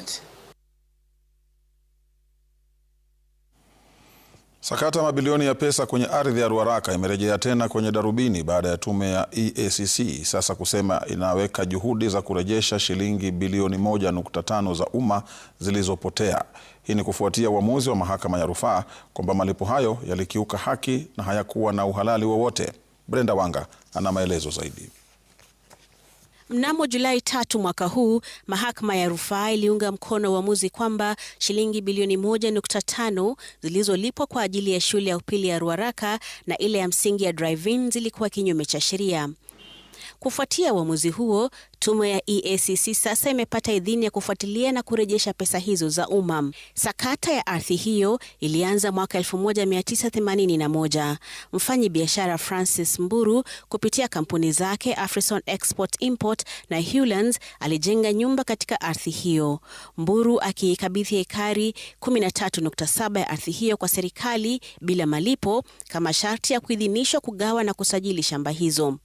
government. Sakata mabilioni ya pesa kwenye ardhi ya Ruaraka imerejea tena kwenye darubini baada ya tume ya EACC sasa kusema inaweka juhudi za kurejesha shilingi bilioni 1.5 za umma zilizopotea. Hii ni kufuatia uamuzi wa mahakama ya rufaa kwamba malipo hayo yalikiuka haki na hayakuwa na uhalali wowote. Brenda Wanga ana maelezo zaidi. Mnamo Julai 3 mwaka huu, mahakama ya rufaa iliunga mkono uamuzi kwamba shilingi bilioni 1.5 zilizolipwa kwa ajili ya shule ya upili ya Ruaraka na ile ya msingi ya Drive-In zilikuwa kinyume cha sheria. Kufuatia uamuzi huo, tume ya EACC sasa imepata idhini ya kufuatilia na kurejesha pesa hizo za umma. Sakata ya ardhi hiyo ilianza mwaka 1981. Mfanyi biashara Francis Mburu kupitia kampuni zake Afrison Export Import na Hewlands alijenga nyumba katika ardhi hiyo. Mburu akiikabidhi ekari 13.7 ya ardhi hiyo kwa serikali bila malipo kama sharti ya kuidhinishwa kugawa na kusajili shamba hizo.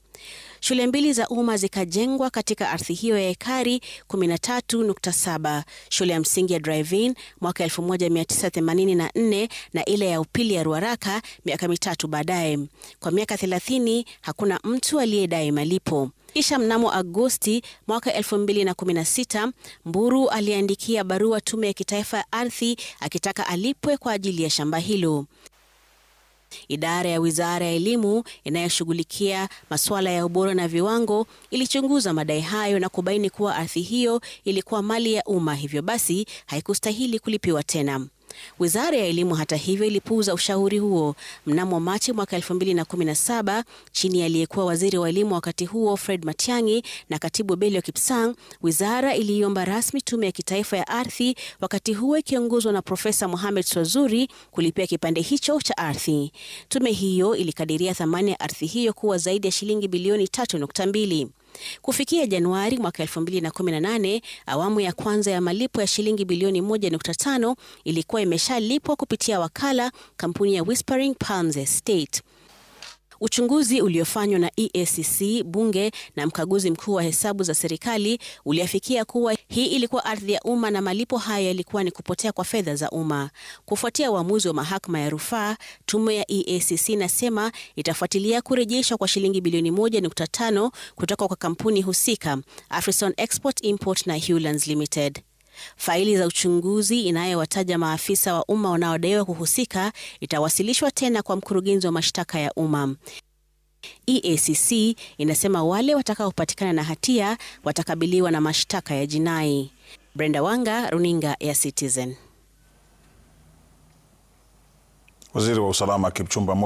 Shule mbili za umma zikajengwa katika ardhi hiyo ya ekari 13.7, shule ya msingi ya Drive-In mwaka 1984 na ile ya upili ya Ruaraka miaka mitatu baadaye. Kwa miaka 30 hakuna mtu aliyedai malipo. Kisha mnamo Agosti mwaka 2016, Mburu aliandikia barua tume ya kitaifa ya ardhi akitaka alipwe kwa ajili ya shamba hilo. Idara ya Wizara ya Elimu inayoshughulikia masuala ya ubora na viwango ilichunguza madai hayo na kubaini kuwa ardhi hiyo ilikuwa mali ya umma, hivyo basi haikustahili kulipiwa tena. Wizara ya Elimu hata hivyo ilipuuza ushauri huo. Mnamo Machi mwaka 2017, chini ya aliyekuwa waziri wa elimu wakati huo Fred Matiang'i na katibu Belio Kipsang, wizara iliomba rasmi tume ya kitaifa ya ardhi, wakati huo ikiongozwa na Profesa Mohamed Swazuri, kulipia kipande hicho cha ardhi. Tume hiyo ilikadiria thamani ya ardhi hiyo kuwa zaidi ya shilingi bilioni 3.2. Kufikia Januari mwaka 2018, awamu ya kwanza ya malipo ya shilingi bilioni 1.5 ilikuwa imeshalipwa kupitia wakala, kampuni ya Whispering Palms Estate. Uchunguzi uliofanywa na EACC, bunge na mkaguzi mkuu wa hesabu za serikali uliafikia kuwa hii ilikuwa ardhi ya umma na malipo haya yalikuwa ni kupotea kwa fedha za umma. Kufuatia uamuzi wa mahakama ya rufaa, tume ya EACC inasema itafuatilia kurejeshwa kwa shilingi bilioni 1.5 kutoka kwa kampuni husika, Afrison Export Import na Hewlands Limited. Faili za uchunguzi inayowataja maafisa wa umma wanaodaiwa kuhusika itawasilishwa tena kwa mkurugenzi wa mashtaka ya umma. EACC inasema wale watakaopatikana na hatia watakabiliwa na mashtaka ya jinai. Brenda Wanga, Runinga ya Citizen. Waziri wa Usalama Kipchumba Murkomen